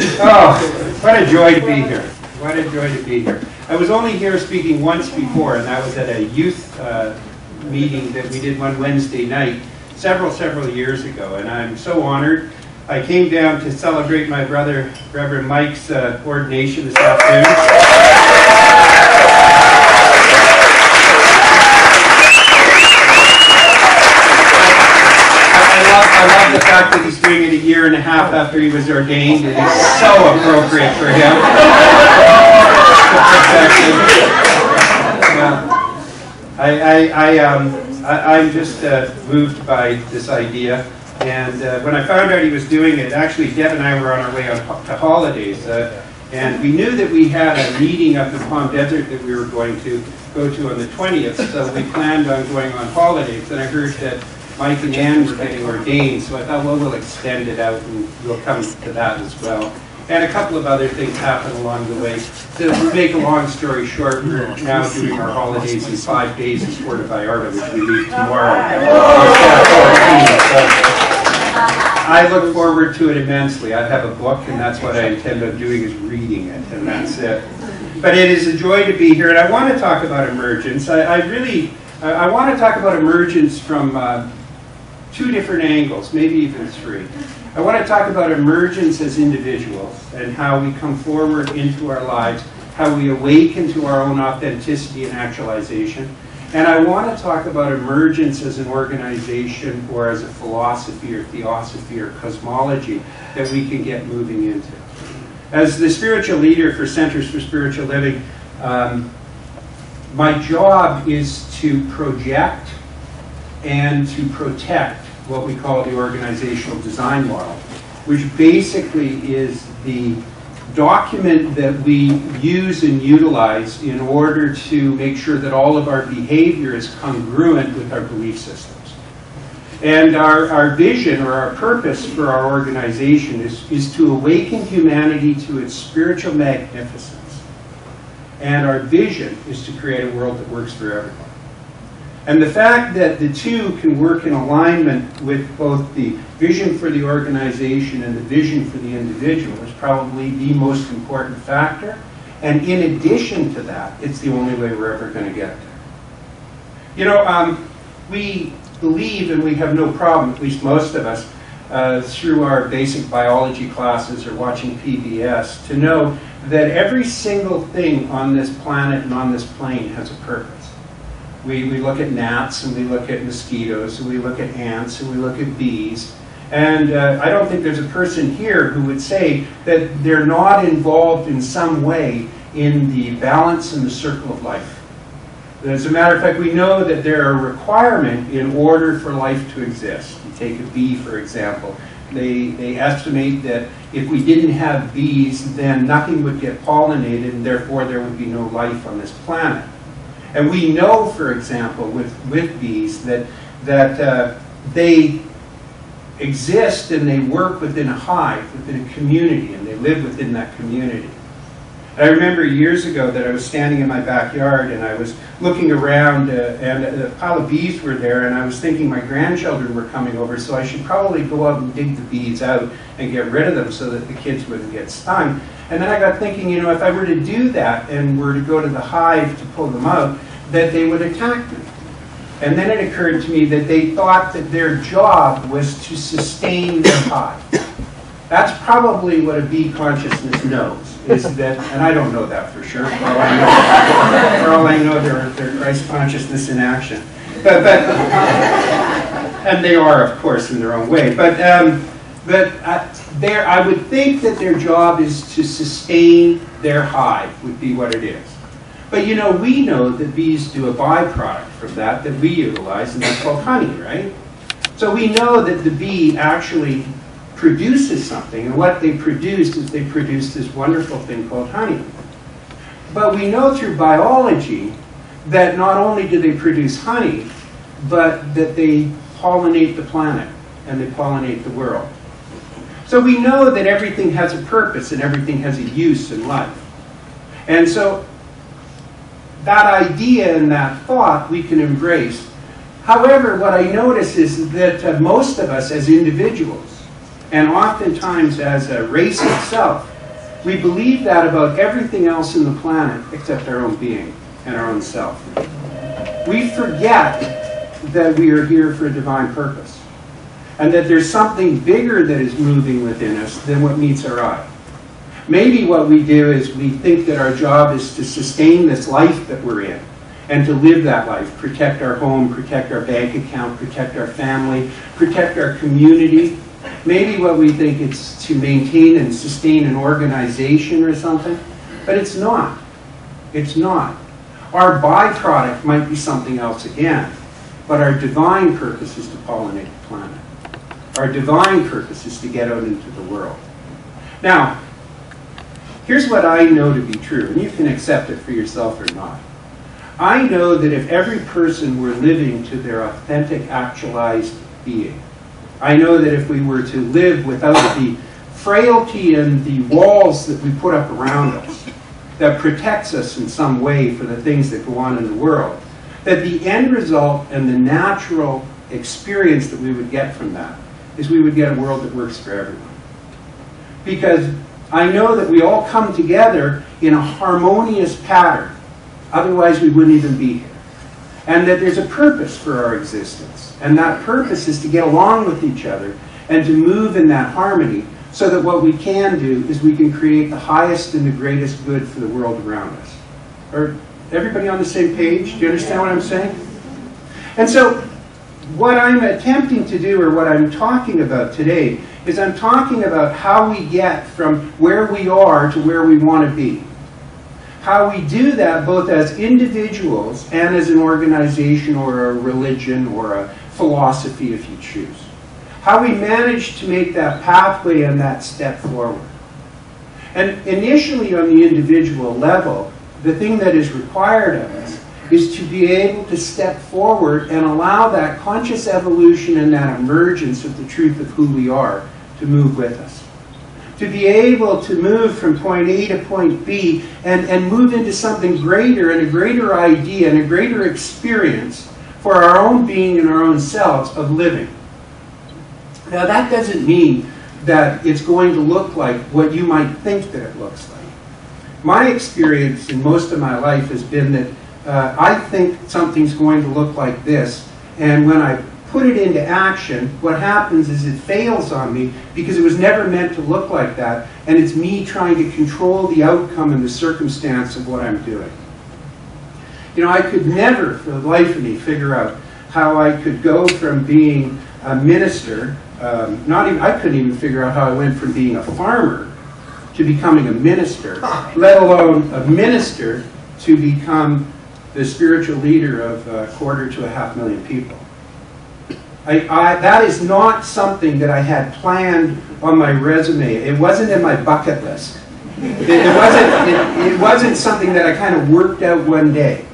Oh, what a joy to be here. What a joy to be here. I was only here speaking once before, and that was at a youth meeting that we did one Wednesday night several years ago, and I'm so honored. I came down to celebrate my brother, Reverend Mike's ordination this afternoon. I love the fact that he's doing it a year and a half after he was ordained. It is so appropriate for him. I'm just moved by this idea. And when I found out he was doing it, actually Deb and I were on our way to holidays. And we knew that we had a meeting up in Palm Desert that we were going to go to on the 20th. So we planned on going on holidays. And I heard that Mike and Ann were getting ordained, so I thought, well, we'll extend it out and we'll come to that as well. And a couple of other things happened along the way. To make a long story short, we're now doing our holidays in 5 days in Puerto Vallarta, which we leave tomorrow. I look forward to it immensely. I have a book, and that's what I intend on doing, is reading it, and that's it. But it is a joy to be here, and I want to talk about emergence. I want to talk about emergence from 2 different angles, maybe even 3. I want to talk about emergence as individuals and how we come forward into our lives, how we awaken to our own authenticity and actualization. And I want to talk about emergence as an organization or as a philosophy or theosophy or cosmology that we can get moving into. As the spiritual leader for Centers for Spiritual Living, my job is to project and to protect what we call the organizational design model, which basically is the document that we use and utilize in order to make sure that all of our behavior is congruent with our belief systems. And our vision or our purpose for our organization is to awaken humanity to its spiritual magnificence. And our vision is to create a world that works for everyone. And the fact that the 2 can work in alignment with both the vision for the organization and the vision for the individual is probably the most important factor. And in addition to that, it's the only way we're ever going to get there. You know, we believe, and we have no problem, at least most of us, through our basic biology classes or watching PBS, to know that every single thing on this planet and on this plane has a purpose. We look at gnats, and we look at mosquitoes, and we look at ants, and we look at bees. And I don't think there's a person here who would say that they're not involved in some way in the balance and the circle of life. As a matter of fact, we know that they're a requirement in order for life to exist. You take a bee, for example. They estimate that if we didn't have bees, then nothing would get pollinated, and therefore there would be no life on this planet. And we know, for example, with bees that they exist and they work within a hive, within a community, and they live within that community. I remember years ago that I was standing in my backyard and I was looking around and a pile of bees were there, and I was thinking my grandchildren were coming over, so I should probably go out and dig the bees out and get rid of them so that the kids wouldn't get stung. And then I got thinking, you know, if I were to do that and were to go to the hive to pull them out, that they would attack me. And then it occurred to me that they thought that their job was to sustain their hive. That's probably what a bee consciousness knows, is that, and I don't know that for sure, for all I know they're Christ consciousness in action. And they are, of course, in their own way. But I would think that their job is to sustain their hive, would be what it is. But you know, we know that bees do a byproduct from that we utilize, and that's called honey, right? So we know that the bee actually produces something, and what they produce is they produce this wonderful thing called honey. But we know through biology that not only do they produce honey, but that they pollinate the planet and they pollinate the world. So we know that everything has a purpose and everything has a use in life. And so that idea and that thought we can embrace. However, what I notice is that most of us as individuals and oftentimes as a race itself, we believe that about everything else in the planet except our own being and our own self. We forget that we are here for a divine purpose, and that there's something bigger that is moving within us than what meets our eye. Maybe what we do is we think that our job is to sustain this life that we're in, and to live that life, protect our home, protect our bank account, protect our family, protect our community. Maybe what we think it's to maintain and sustain an organization or something, but it's not. It's not. Our byproduct might be something else again, but our divine purpose is to pollinate the planet. Our divine purpose is to get out into the world. Now, here's what I know to be true, and you can accept it for yourself or not. I know that if every person were living to their authentic, actualized being, I know that if we were to live without the frailty and the walls that we put up around us, that protects us in some way for the things that go on in the world, that the end result and the natural experience that we would get from that is we would get a world that works for everyone. Because I know that we all come together in a harmonious pattern, otherwise we wouldn't even be here. And that there's a purpose for our existence. And that purpose is to get along with each other and to move in that harmony, so that what we can do is we can create the highest and the greatest good for the world around us. Are everybody on the same page? Do you understand what I'm saying? And so what I'm attempting to do, or what I'm talking about today, is I'm talking about how we get from where we are to where we want to be. How we do that both as individuals and as an organization or a religion or a philosophy, if you choose. How we manage to make that pathway and that step forward. And initially on the individual level, the thing that is required of us is to be able to step forward and allow that conscious evolution and that emergence of the truth of who we are to move with us. To be able to move from point A to point B and move into something greater and a greater idea and a greater experience for our own being and our own selves of living. Now that doesn't mean that it's going to look like what you might think that it looks like. My experience in most of my life has been that I think something's going to look like this, and when I put it into action, what happens is it fails on me because it was never meant to look like that, and it's me trying to control the outcome and the circumstance of what I'm doing. You know, I could never, for the life of me, figure out how I could go from being a minister, I couldn't even figure out how I went from being a farmer to becoming a minister, let alone a minister to become the spiritual leader of 250,000 to 500,000 people. That is not something that I had planned on my resume. It wasn't in my bucket list. It wasn't something that I kind of worked out one day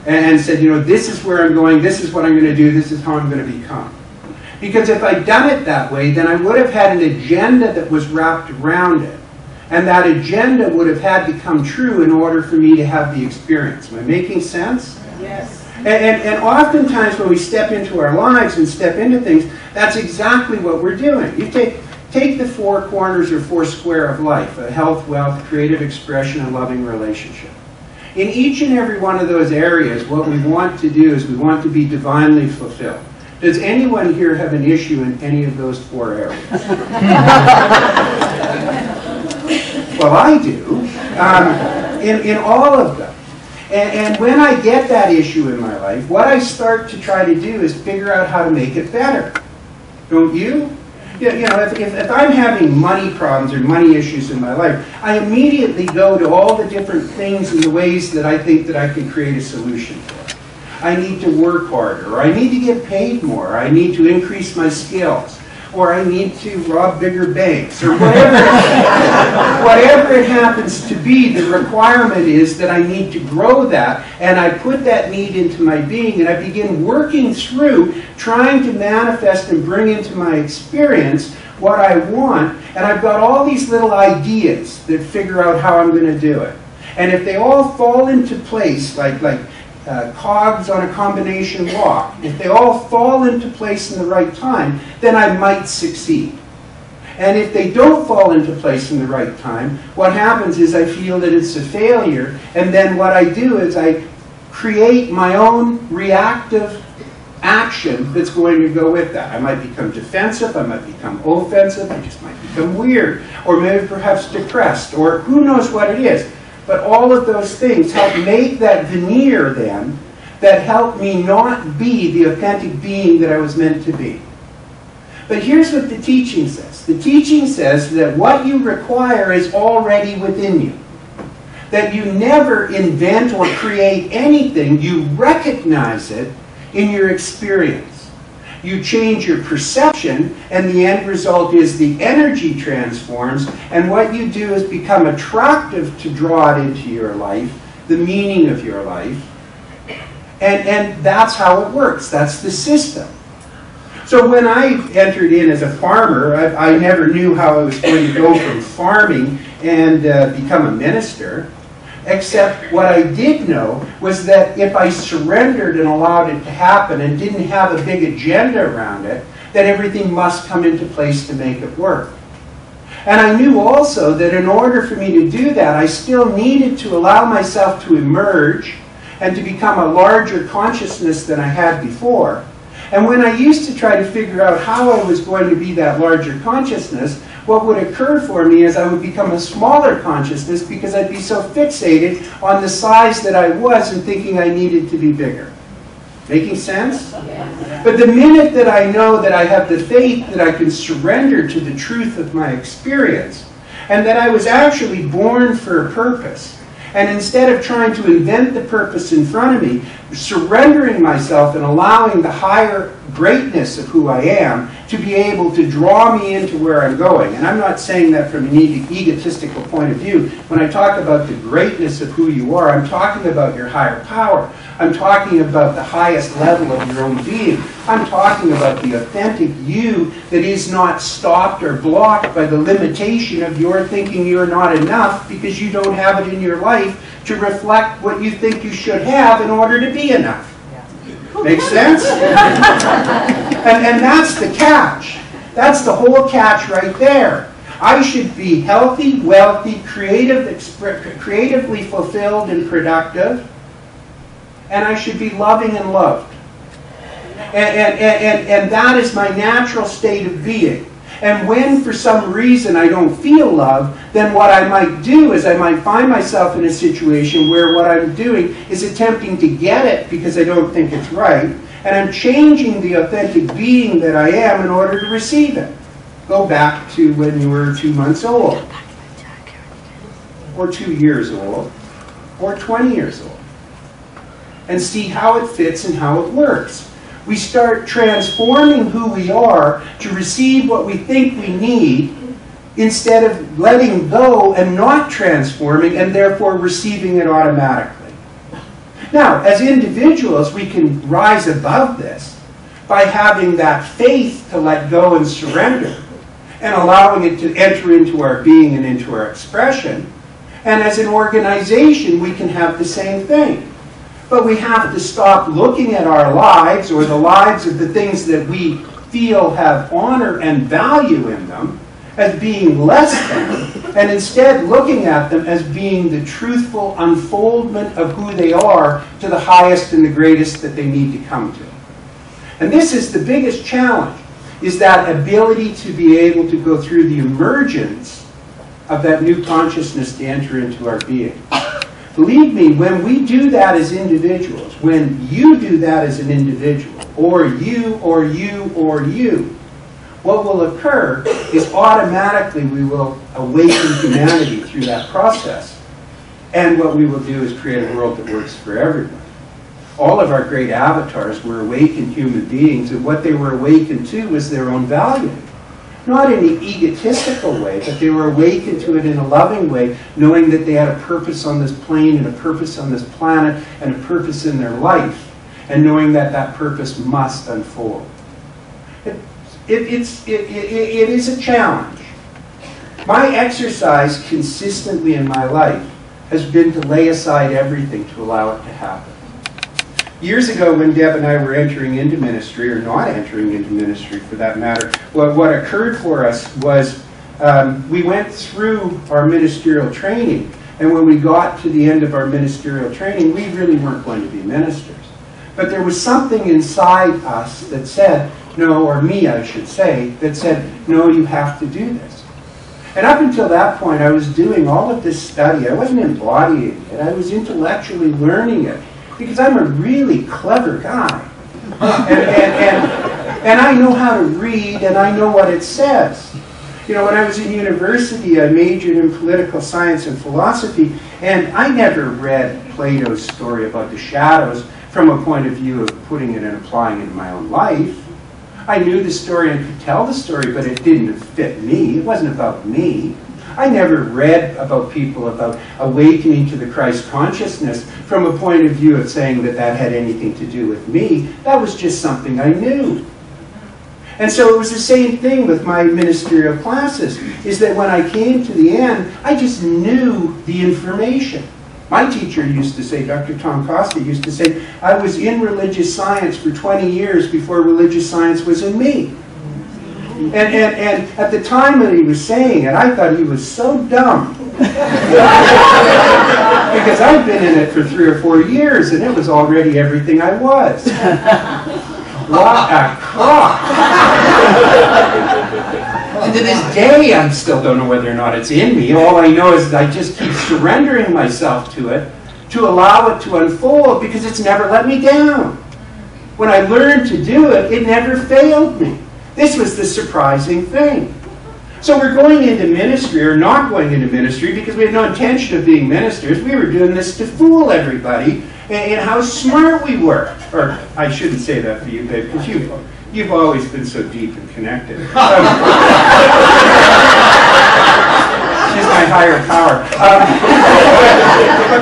and said, you know, this is where I'm going, this is what I'm going to do, this is how I'm going to become. Because if I'd done it that way, then I would have had an agenda that was wrapped around it. And that agenda would have had to come true in order for me to have the experience. Am I making sense? Yes. And oftentimes when we step into our lives and step into things, that's exactly what we're doing. You take the four corners or four square of life, health, wealth, creative expression, and loving relationship. In each and every one of those areas, what we want to do is we want to be divinely fulfilled. Does anyone here have an issue in any of those four areas? Well, I do, in all of them. And when I get that issue in my life, what I start to try to do is figure out how to make it better. Don't you? You know, if I'm having money problems or money issues in my life, I immediately go to all the different things and the ways that I think that I can create a solution for it. I need to work harder, or I need to get paid more, or I need to increase my skills, or I need to rob bigger banks, or whatever it happens to be. The requirement is that I need to grow that, and I put that need into my being, and I begin working through trying to manifest and bring into my experience what I want, and I've got all these little ideas that figure out how I'm going to do it. And if they all fall into place, like cogs on a combination lock, if they all fall into place in the right time, then I might succeed. And if they don't fall into place in the right time, what happens is I feel that it's a failure, and then what I do is I create my own reactive action that's going to go with that. I might become defensive, I might become offensive, I just might become weird, or maybe perhaps depressed, or who knows what it is. But all of those things help make that veneer then that help me not be the authentic being that I was meant to be. But here's what the teaching says. The teaching says that what you require is already within you. That you never invent or create anything, you recognize it in your experience. You change your perception, and the end result is the energy transforms, and what you do is become attractive to draw it into your life, the meaning of your life, and that's how it works. That's the system. So when I entered in as a farmer, I never knew how I was going to go from farming and become a minister, except what I did know was that if I surrendered and allowed it to happen and didn't have a big agenda around it, that everything must come into place to make it work. And I knew also that in order for me to do that, I still needed to allow myself to emerge and to become a larger consciousness than I had before. And when I used to try to figure out how I was going to be that larger consciousness, what would occur for me is I would become a smaller consciousness because I'd be so fixated on the size that I was and thinking I needed to be bigger. Making sense? Yes. But the minute that I know that I have the faith that I can surrender to the truth of my experience, and that I was actually born for a purpose, and instead of trying to invent the purpose in front of me, surrendering myself and allowing the higher greatness of who I am to be able to draw me into where I'm going. And I'm not saying that from an egotistical point of view. When I talk about the greatness of who you are, I'm talking about your higher power. I'm talking about the highest level of your own being. I'm talking about the authentic you that is not stopped or blocked by the limitation of your thinking you're not enough because you don't have it in your life to reflect what you think you should have in order to be enough. Make sense? And that's the catch. That's the whole catch right there. I should be healthy, wealthy, creatively fulfilled and productive, and I should be loving and loved. And that is my natural state of being. And when for some reason I don't feel love, then what I might do is I might find myself in a situation where what I'm doing is attempting to get it because I don't think it's right, and I'm changing the authentic being that I am in order to receive it. Go back to when you were 2 months old, or 2 years old, or 20 years old, and see how it fits and how it works. We start transforming who we are to receive what we think we need instead of letting go and not transforming and therefore receiving it automatically. Now, as individuals, we can rise above this by having that faith to let go and surrender and allowing it to enter into our being and into our expression. And as an organization, we can have the same thing. But we have to stop looking at our lives or the lives of the things that we feel have honor and value in them as being less than, and instead looking at them as being the truthful unfoldment of who they are to the highest and the greatest that they need to come to. And this is the biggest challenge, is that ability to be able to go through the emergence of that new consciousness to enter into our being. Believe me, when we do that as individuals, when you do that as an individual, or you, or you, or you, what will occur is automatically we will awaken humanity through that process. And what we will do is create a world that works for everyone. All of our great avatars were awakened human beings, and what they were awakened to was their own value. Not in an egotistical way, but they were awakened to it in a loving way, knowing that they had a purpose on this plane and a purpose on this planet and a purpose in their life, and knowing that that purpose must unfold. It is a challenge. My exercise consistently in my life has been to lay aside everything to allow it to happen. Years ago, when Deb and I were entering into ministry, or not entering into ministry for that matter, what occurred for us was we went through our ministerial training, and when we got to the end of our ministerial training, we really weren't going to be ministers. But there was something inside us that said, no, or me I should say, that said, no, you have to do this. And up until that point, I was doing all of this study. I wasn't embodying it. I was intellectually learning it, because I'm a really clever guy. And I know how to read, and I know what it says. You know, when I was in university, I majored in political science and philosophy, and I never read Plato's story about the shadows from a point of view of putting it and applying it in my own life. I knew the story and could tell the story, but it didn't fit me. It wasn't about me. I never read about people about awakening to the Christ consciousness from a point of view of saying that that had anything to do with me. That was just something I knew. And so it was the same thing with my ministerial classes, is that when I came to the end, I just knew the information. My teacher used to say, Dr. Tom Costa used to say, I was in religious science for 20 years before religious science was in me. And at the time that he was saying it, I thought he was so dumb. Because I've been in it for 3 or 4 years, and it was already everything I was. What a crock! And to this day, I still don't know whether or not it's in me. All I know is that I just keep surrendering myself to it, to allow it to unfold, because it's never let me down. When I learned to do it, it never failed me. This was the surprising thing. So we're going into ministry, or not going into ministry, because we had no intention of being ministers. We were doing this to fool everybody and how smart we were. Or I shouldn't say that for you, babe, because you've always been so deep and connected. She's my higher power.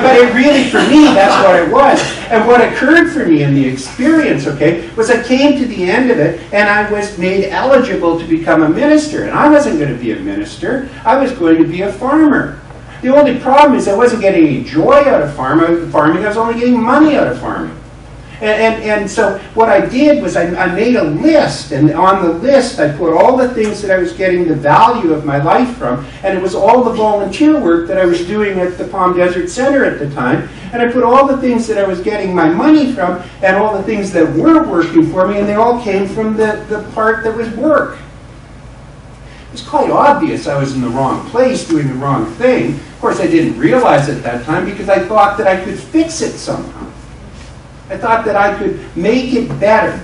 But it really, for me, that's what it was. And what occurred for me in the experience, okay, was I came to the end of it, and I was made eligible to become a minister. And I wasn't going to be a minister. I was going to be a farmer. The only problem is I wasn't getting any joy out of farming. I was only getting money out of farming. And so what I did was I made a list, and on the list I put all the things that I was getting the value of my life from, and it was all the volunteer work that I was doing at the Palm Desert Center at the time, and I put all the things that I was getting my money from, and all the things that weren't working for me, and they all came from the part that was work. It was quite obvious I was in the wrong place doing the wrong thing. Of course, I didn't realize at that time because I thought that I could fix it somehow. I thought that I could make it better.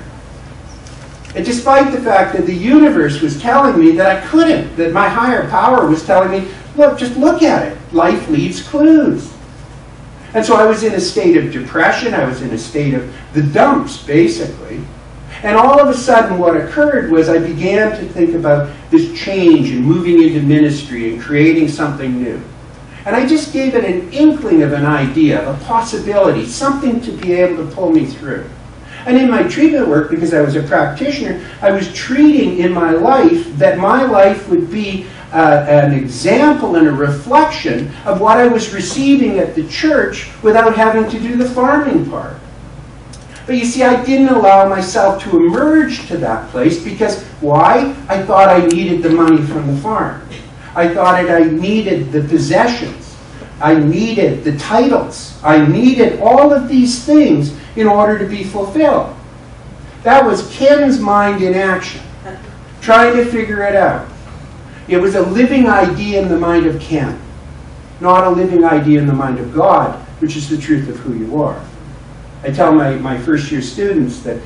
And despite the fact that the universe was telling me that I couldn't, that my higher power was telling me, look, just look at it. Life leaves clues. And so I was in a state of depression. I was in a state of the dumps, basically. And all of a sudden what occurred was I began to think about this change and moving into ministry and creating something new. And I just gave it an inkling of an idea, a possibility, something to be able to pull me through. And in my treatment work, because I was a practitioner, I was treating in my life that my life would be an example and a reflection of what I was receiving at the church without having to do the farming part. But you see, I didn't allow myself to emerge to that place because, why? I thought I needed the money from the farm. I thought I needed the possessions. I needed the titles. I needed all of these things in order to be fulfilled. That was Ken's mind in action, trying to figure it out. It was a living idea in the mind of Ken, not a living idea in the mind of God, which is the truth of who you are. I tell my first year students that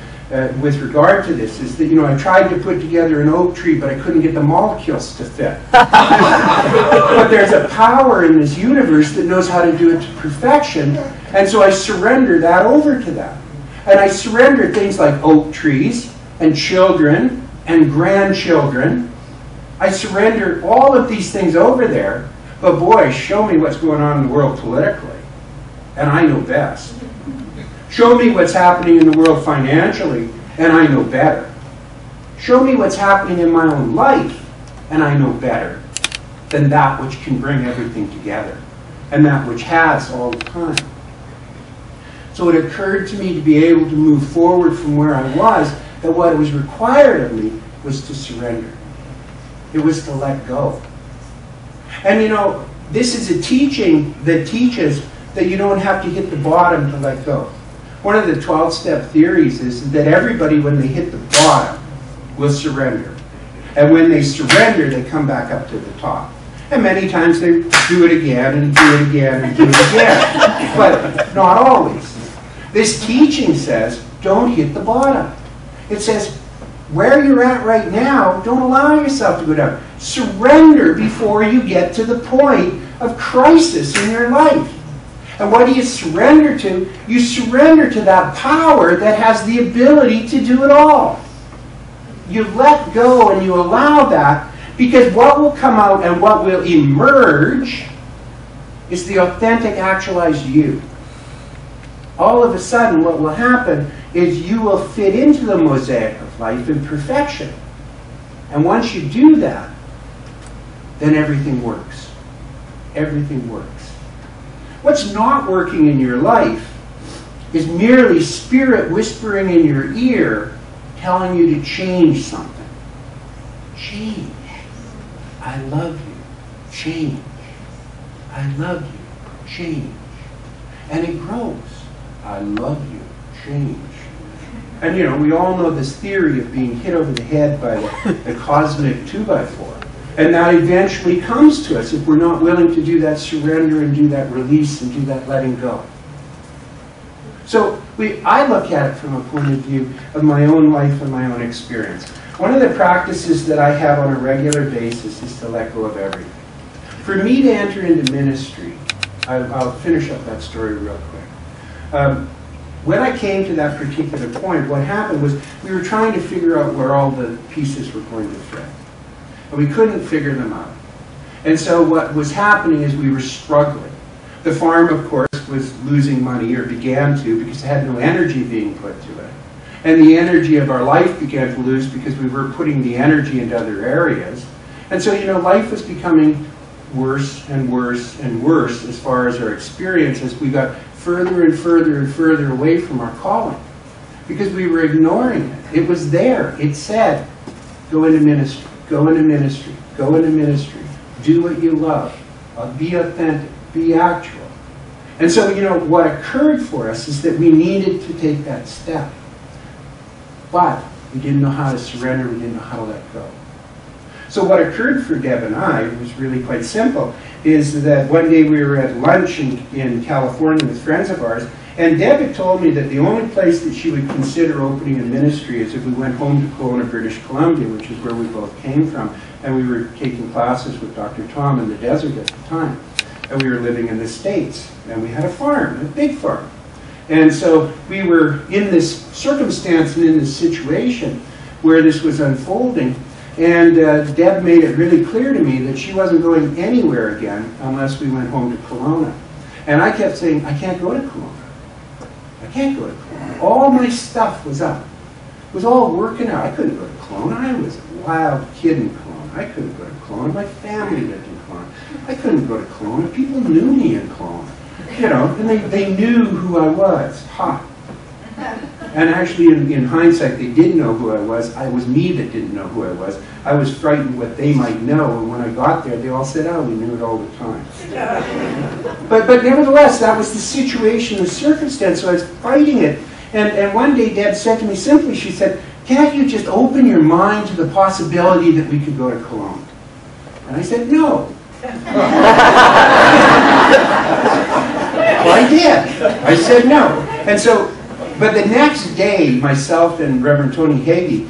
with regard to this is that, you know, I tried to put together an oak tree, but I couldn't get the molecules to fit. But there's a power in this universe that knows how to do it to perfection, and so I surrender that over to that. And I surrender things like oak trees and children and grandchildren. I surrender all of these things over there, but boy, show me what's going on in the world politically, and I know best. Show me what's happening in the world financially, and I know better. Show me what's happening in my own life, and I know better than that which can bring everything together, and that which has all the time. So it occurred to me to be able to move forward from where I was, that what was required of me was to surrender. It was to let go. And you know, this is a teaching that teaches that you don't have to hit the bottom to let go. One of the 12-step theories is that everybody, when they hit the bottom, will surrender. And when they surrender, they come back up to the top. And many times they do it again, and do it again, and do it again. But not always. This teaching says, don't hit the bottom. It says, where you're at right now, don't allow yourself to go down. Surrender before you get to the point of crisis in your life. And what do you surrender to? You surrender to that power that has the ability to do it all. You let go and you allow that, because what will come out and what will emerge is the authentic, actualized you. All of a sudden, what will happen is you will fit into the mosaic of life in perfection. And once you do that, then everything works. Everything works. What's not working in your life is merely spirit whispering in your ear, telling you to change something. Change. I love you. Change. I love you. Change. And it grows. I love you. Change. And you know, we all know this theory of being hit over the head by the cosmic 2x4. And that eventually comes to us if we're not willing to do that surrender and do that release and do that letting go. So I look at it from a point of view of my own life and my own experience. One of the practices that I have on a regular basis is to let go of everything. For me to enter into ministry, I'll finish up that story real quick. When I came to that particular point, what happened was we were trying to figure out where all the pieces were going to fit. And we couldn't figure them out. And so what was happening is we were struggling. The farm, of course, was losing money, or began to, because it had no energy being put to it. And the energy of our life began to lose because we were putting the energy into other areas. And so, you know, life was becoming worse and worse and worse as far as our experience as we got further and further and further away from our calling. Because we were ignoring it. It was there. It said, go into ministry. Go into ministry. Go into ministry. Do what you love. Be authentic. Be actual. And so, you know, what occurred for us is that we needed to take that step. But we didn't know how to surrender. We didn't know how to let go. So what occurred for Deb and I was really quite simple, is that one day we were at lunch in California with friends of ours, and Deb had told me that the only place that she would consider opening a ministry is if we went home to Kelowna, British Columbia, which is where we both came from, and we were taking classes with Dr. Tom in the desert at the time. And we were living in the States, and we had a farm, a big farm. And so we were in this circumstance and in this situation where this was unfolding, and Deb made it really clear to me that she wasn't going anywhere again unless we went home to Kelowna. And I kept saying, I can't go to Kelowna. I can't go to Kelowna. All my stuff was up. It was all working out. I couldn't go to Kelowna. I was a wild kid in Kelowna. I couldn't go to Kelowna. My family lived in Kelowna. I couldn't go to Kelowna. People knew me in Kelowna. You know, and they knew who I was. Ha! And actually, in hindsight, they did know who I was. I was me that didn't know who I was. I was frightened what they might know, and when I got there, they all said, oh, we knew it all the time. But nevertheless, that was the situation, the circumstance, so I was fighting it. And one day, Deb said to me simply, she said, can't you just open your mind to the possibility that we could go to Kelowna? And I said, no. Well, I did. I said no. And so, but the next day, myself and Reverend Tony Hagee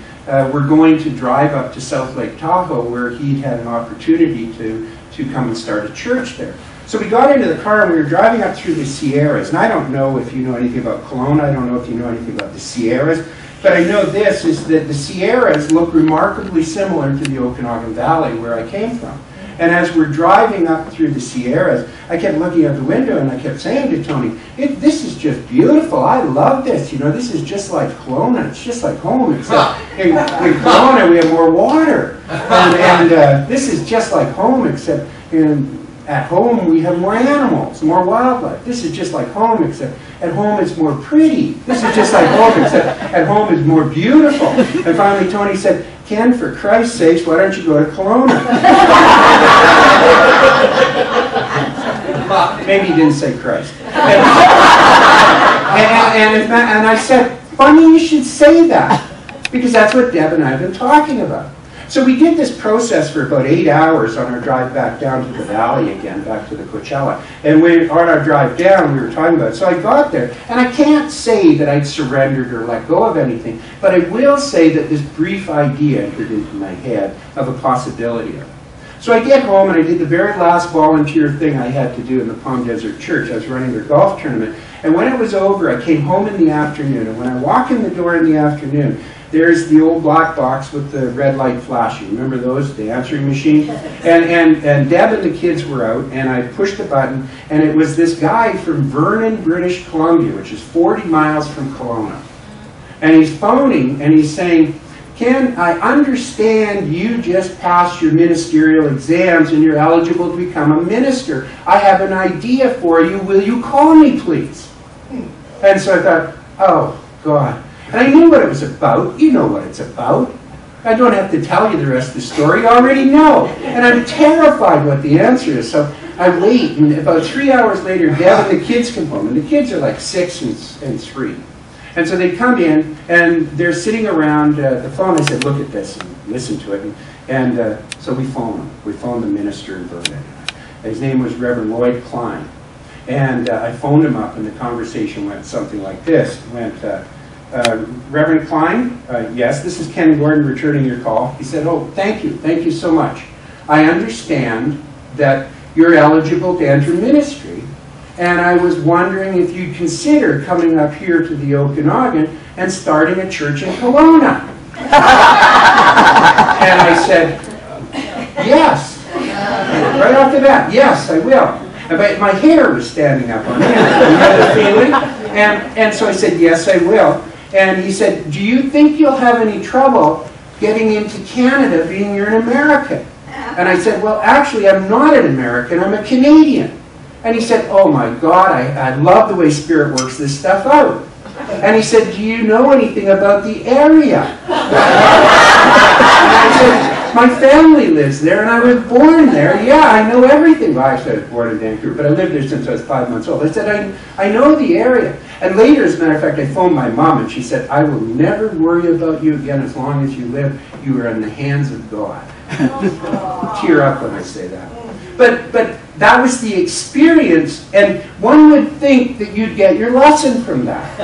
were going to drive up to South Lake Tahoe, where he'd had an opportunity to come and start a church there. So we got into the car and we were driving up through the Sierras. And I don't know if you know anything about Kelowna. I don't know if you know anything about the Sierras. But I know this, is that the Sierras look remarkably similar to the Okanagan Valley, where I came from. And as we're driving up through the Sierras, I kept looking out the window and I kept saying to Tony, this is just beautiful. I love this. You know, this is just like Kelowna. It's just like home, except in Kelowna we have more water. And this is just like home, except at home we have more animals, more wildlife. This is just like home, except at home it's more pretty. This is just like home, except at home it's more beautiful. And finally Tony said, Ken, for Christ's sakes, why don't you go to Kelowna? Maybe he didn't say Christ. And I said, funny you should say that, because that's what Deb and I have been talking about. So we did this process for about 8 hours on our drive back down to the valley again, back to the Coachella. And on our drive down, we were talking about it. So I got there, and I can't say that I'd surrendered or let go of anything, but I will say that this brief idea entered into my head of a possibility of it. So I get home, and I did the very last volunteer thing I had to do in the Palm Desert Church. I was running their golf tournament. And when it was over, I came home in the afternoon. And when I walk in the door in the afternoon, there's the old black box with the red light flashing. Remember those, the answering machine? And Deb and the kids were out, and I pushed the button, and it was this guy from Vernon, British Columbia, which is 40 miles from Kelowna. And he's phoning, and he's saying, Ken, I understand you just passed your ministerial exams and you're eligible to become a minister. I have an idea for you. Will you call me, please? And so I thought, oh, God. And I knew what it was about. You know what it's about. I don't have to tell you the rest of the story. You already know. And I'm terrified what the answer is. So I wait, and about 3 hours later, Deb and the kids come home. And the kids are like 6 and 3. And so they come in, and they're sitting around the phone. I said, look at this, and listen to it. And so we phoned him. We phoned the minister in Vernon. His name was Reverend Lloyd Klein. And I phoned him up, and the conversation went something like this. It went, Reverend Klein, yes, this is Ken Gordon returning your call. He said, oh, thank you so much. I understand that you're eligible to enter ministry. And I was wondering if you'd consider coming up here to the Okanagan and starting a church in Kelowna. And I said, yes. Right off the bat, yes, I will. But my hair was standing up on end. You know the feeling? And so I said, yes, I will. And he said, do you think you'll have any trouble getting into Canada being you're an American? And I said, well, actually, I'm not an American, I'm a Canadian. And he said, oh my God, I love the way Spirit works this stuff out. And he said, do you know anything about the area? And I said, my family lives there and I was born there. Yeah, I know everything. Well, actually, I was born in Vancouver, but I lived there since I was 5 months old. I said, I know the area. And later, as a matter of fact, I phoned my mom and she said, I will never worry about you again as long as you live. You are in the hands of God. Tear up when I say that. But that was the experience, and one would think that you'd get your lesson from that.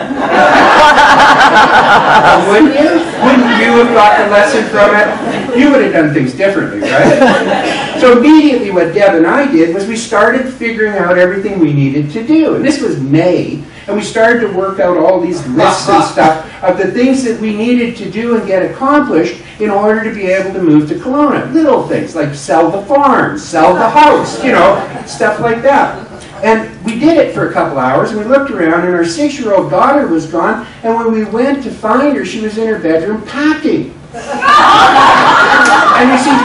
Wouldn't you? Wouldn't you have got the lesson from it? You would have done things differently, right? So immediately what Deb and I did was we started figuring out everything we needed to do. And this was May, and we started to work out all these lists and stuff of the things that we needed to do and get accomplished in order to be able to move to Kelowna. Little things like sell the farm, sell the house, you know, stuff like that. And we did it for a couple hours, and we looked around, and our 6-year-old daughter was gone, and when we went to find her, she was in her bedroom packing. And you see,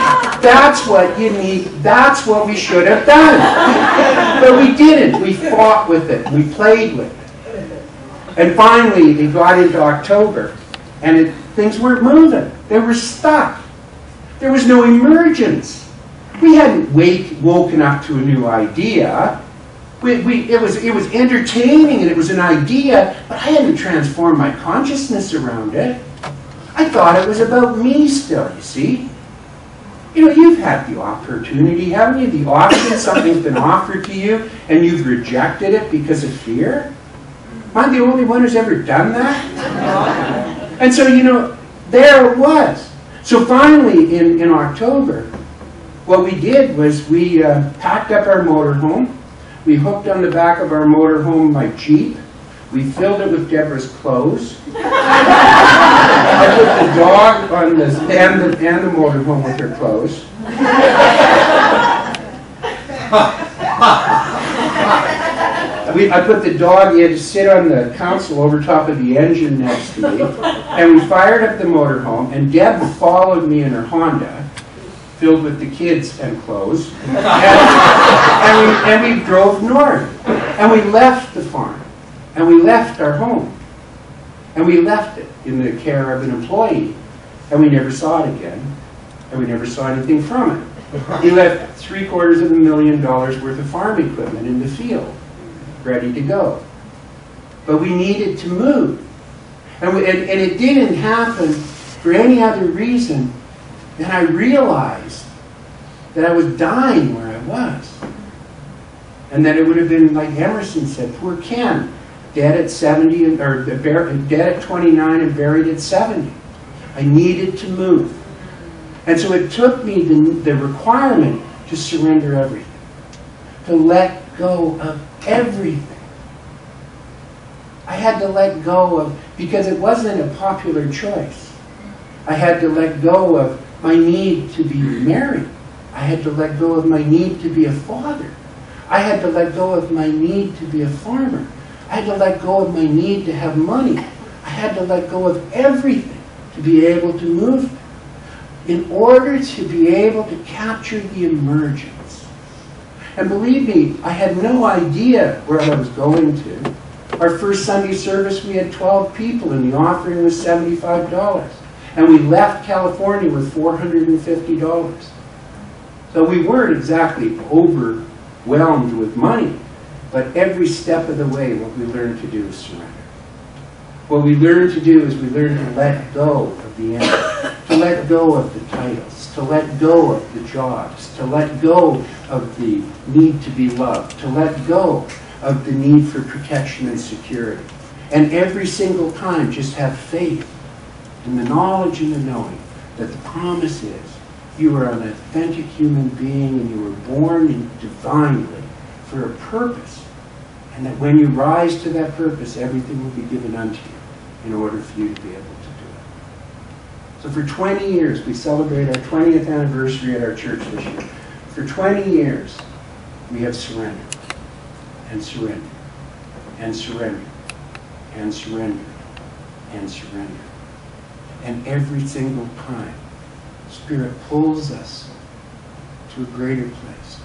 that's what you need, that's what we should have done. But we didn't. We fought with it. We played with it. And finally, it got into October, and things weren't moving. They were stuck. There was no emergence. We hadn't woken up to a new idea. It was entertaining and it was an idea, but I hadn't transformed my consciousness around it. I thought it was about me still, you see. You know, you've had the opportunity, haven't you? The option, something's been offered to you, and you've rejected it because of fear. Am I the only one who's ever done that? And so, you know, there it was. So finally, in October, what we did was we packed up our motorhome. We hooked on the back of our motorhome my Jeep. We filled it with Deborah's clothes. I put the dog on the and the motorhome with her clothes. I put the dog, he had to sit on the console over top of the engine next to me. And we fired up the motorhome, and Deb followed me in her Honda filled with the kids and clothes. And we drove north. And we left the farm. And we left our home. And we left it in the care of an employee. And we never saw it again. And we never saw anything from it. He left $750,000 worth of farm equipment in the field, ready to go. But we needed to move. And it didn't happen for any other reason than I realized that I was dying where I was. And that it would have been, like Emerson said, poor Ken, dead at 70, or dead at 29 and buried at 70. I needed to move. And so it took me the requirement to surrender everything, to let go of everything. I had to let go of, because it wasn't a popular choice. I had to let go of my need to be married. I had to let go of my need to be a father. I had to let go of my need to be a farmer. I had to let go of my need to have money. I had to let go of everything to be able to move in order to be able to capture the emergence. And believe me, I had no idea where I was going to. Our first Sunday service, we had 12 people, and the offering was $75. And we left California with $450. So we weren't exactly overwhelmed with money, but every step of the way, what we learned to do is surrender. What we learned to do is we learned to let go of the enemy, to let go of the titles, to let go of the jobs, to let go of the need to be loved, to let go of the need for protection and security. And every single time, just have faith in the knowledge and the knowing that the promise is you are an authentic human being and you were born divinely for a purpose. And that when you rise to that purpose, everything will be given unto you in order for you to be able to do it. So for 20 years, we celebrate our 20th anniversary at our church this year. For 20 years, we have surrendered, and surrendered, and surrendered, and surrendered, and surrendered. And every single time, Spirit pulls us to a greater place.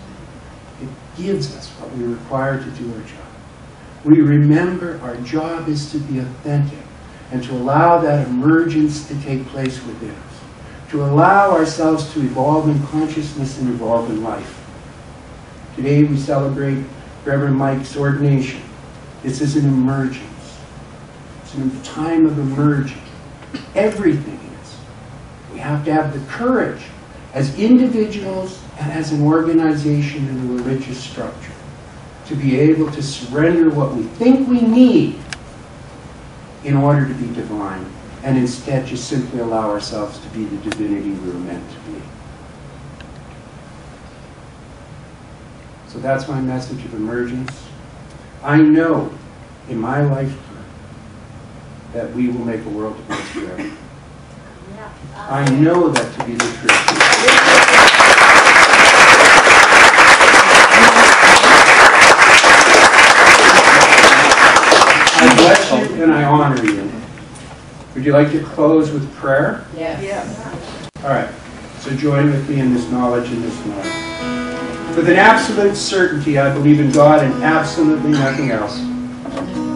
It gives us what we require to do our job. We remember our job is to be authentic and to allow that emergence to take place within us, to allow ourselves to evolve in consciousness and evolve in life. Today we celebrate Reverend Mike's ordination. This is an emergence. It's a time of emerging. Everything is. We have to have the courage as individuals and as an organization in a religious structure to be able to surrender what we think we need in order to be divine, and instead just simply allow ourselves to be the divinity we were meant to be. So that's my message of emergence. I know in my lifetime that we will make a world of peace forever. I know that to be the truth. I bless you and I honor you. Would you like to close with prayer? Yes. All right. So join with me in this knowledge and this knowledge. With an absolute certainty, I believe in God and absolutely nothing else.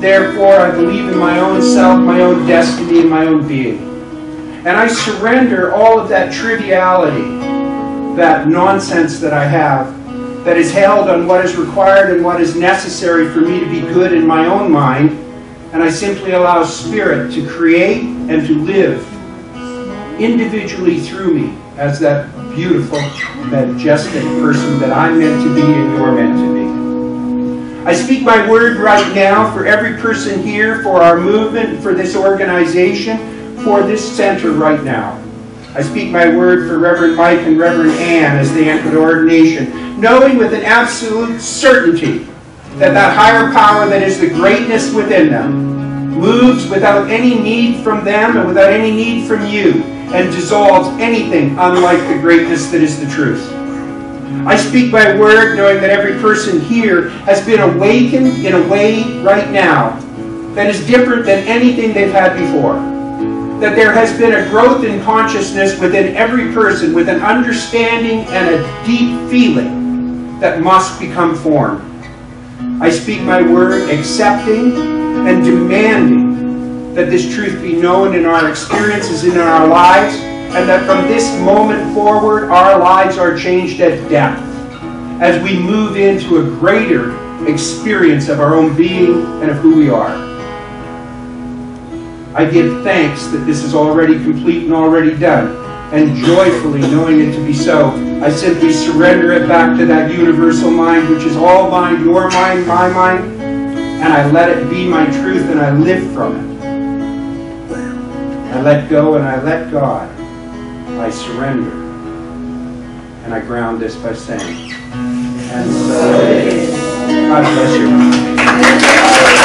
Therefore, I believe in my own self, my own destiny, and my own being. And I surrender all of that triviality, that nonsense that I have, that is held on what is required and what is necessary for me to be good in my own mind. And I simply allow Spirit to create and to live individually through me as that beautiful, majestic person that I'm meant to be and you're meant to be. I speak my word right now for every person here, for our movement, for this organization, for this center right now. I speak my word for Reverend Mike and Reverend Ann as they enter ordination, knowing with an absolute certainty that that higher power that is the greatness within them moves without any need from them and without any need from you, and dissolves anything unlike the greatness that is the truth. I speak by word knowing that every person here has been awakened in a way right now that is different than anything they've had before. that there has been a growth in consciousness within every person with an understanding and a deep feeling that must become form. I speak my word, accepting and demanding that this truth be known in our experiences in our lives, and that from this moment forward our lives are changed at depth as we move into a greater experience of our own being and of who we are. I give thanks that this is already complete and already done, and joyfully knowing it to be so, I simply surrender it back to that universal mind, which is all mind, your mind, my mind, and I let it be my truth, and I live from it. I let go and I let God. I surrender. And I ground this by saying, and so it is. God bless you.